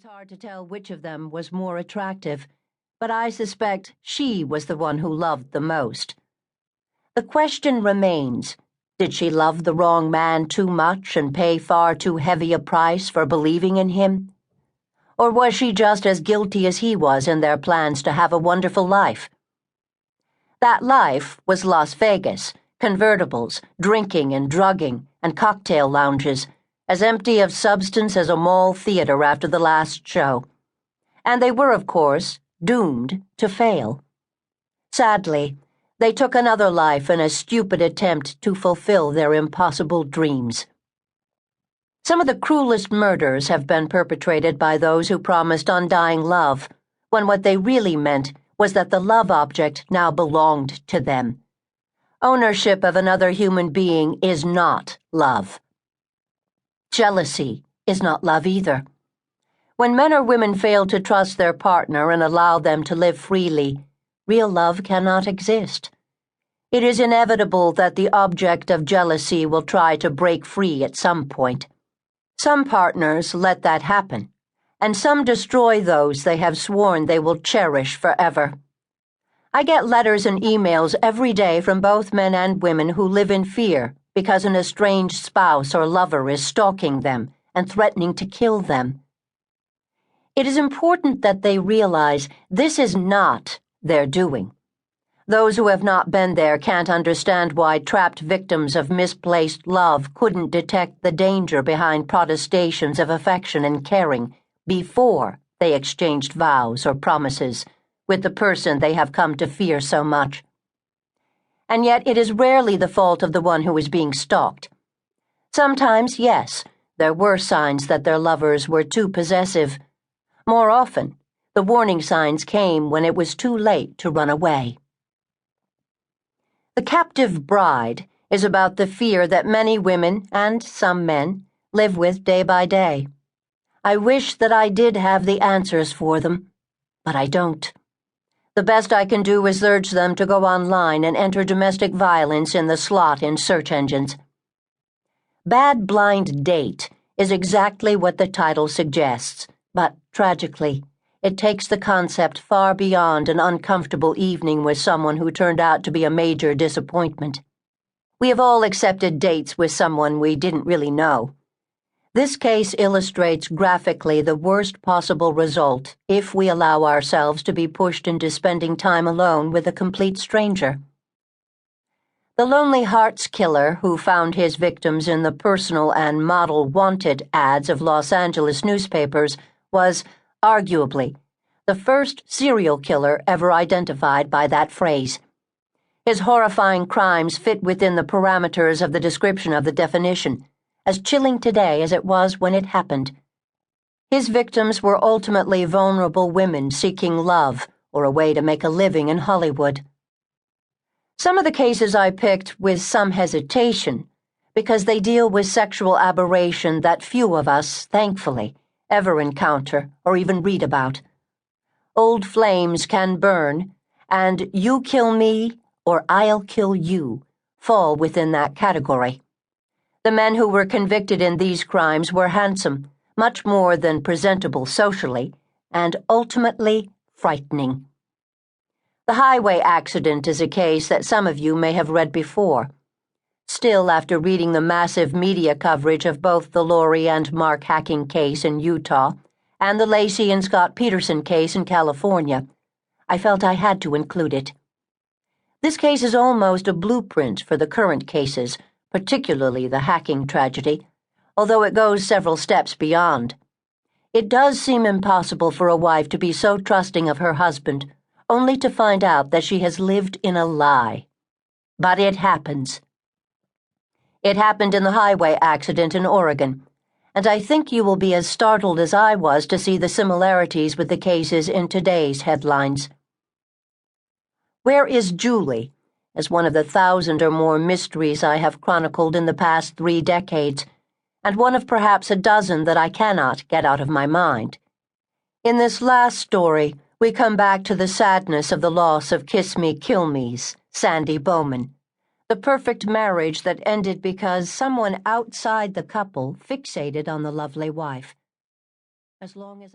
was hard to tell which of them was more attractive, but I suspect she was the one who loved the most. The question remains, did she love the wrong man too much and pay far too heavy a price for believing in him? Or was she just as guilty as he was in their plans to have a wonderful life? That life was Las Vegas, convertibles, drinking and drugging, and cocktail lounges, as empty of substance as a mall theater after the last show. And they were, of course, doomed to fail. Sadly, they took another life in a stupid attempt to fulfill their impossible dreams. Some of the cruelest murders have been perpetrated by those who promised undying love, when what they really meant was that the love object now belonged to them. Ownership of another human being is not love. Jealousy is not love either. When men or women fail to trust their partner and allow them to live freely, real love cannot exist. It is inevitable that the object of jealousy will try to break free at some point. Some partners let that happen, and some destroy those they have sworn they will cherish forever. I get letters and emails every day from both men and women who live in fear because an estranged spouse or lover is stalking them and threatening to kill them. It is important that they realize this is not their doing. Those who have not been there can't understand why trapped victims of misplaced love couldn't detect the danger behind protestations of affection and caring before they exchanged vows or promises with the person they have come to fear so much. And yet it is rarely the fault of the one who is being stalked. Sometimes, yes, there were signs that their lovers were too possessive. More often, the warning signs came when it was too late to run away. The Captive Bride is about the fear that many women, and some men, live with day by day. I wish that I did have the answers for them, but I don't. The best I can do is urge them to go online and enter domestic violence in the slot in search engines. Bad Blind Date is exactly what the title suggests, but tragically, it takes the concept far beyond an uncomfortable evening with someone who turned out to be a major disappointment. We have all accepted dates with someone we didn't really know. This case illustrates graphically the worst possible result if we allow ourselves to be pushed into spending time alone with a complete stranger. The Lonely Hearts Killer, who found his victims in the personal and model wanted ads of Los Angeles newspapers, was, arguably, the first serial killer ever identified by that phrase. His horrifying crimes fit within the parameters of the description of the definition, as chilling today as it was when it happened. His victims were ultimately vulnerable women seeking love or a way to make a living in Hollywood. Some of the cases I picked with some hesitation because they deal with sexual aberration that few of us, thankfully, ever encounter or even read about. Old flames can burn, and you kill me or I'll kill you fall within that category. The men who were convicted in these crimes were handsome, much more than presentable socially, and ultimately frightening. The highway accident is a case that some of you may have read before. Still, after reading the massive media coverage of both the Lori and Mark hacking case in Utah and the Lacey and Scott Peterson case in California, I felt I had to include it. This case is almost a blueprint for the current cases, particularly the hacking tragedy, although it goes several steps beyond. It does seem impossible for a wife to be so trusting of her husband, only to find out that she has lived in a lie. But it happens. It happened in the highway accident in Oregon, and I think you will be as startled as I was to see the similarities with the cases in today's headlines. Where is Julie? As one of the 1,000 or more mysteries I have chronicled in the past 3 decades, and one of perhaps a dozen that I cannot get out of my mind. In this last story, we come back to the sadness of the loss of Kiss Me, Kill Me's Sandy Bowman, the perfect marriage that ended because someone outside the couple fixated on the lovely wife. As long as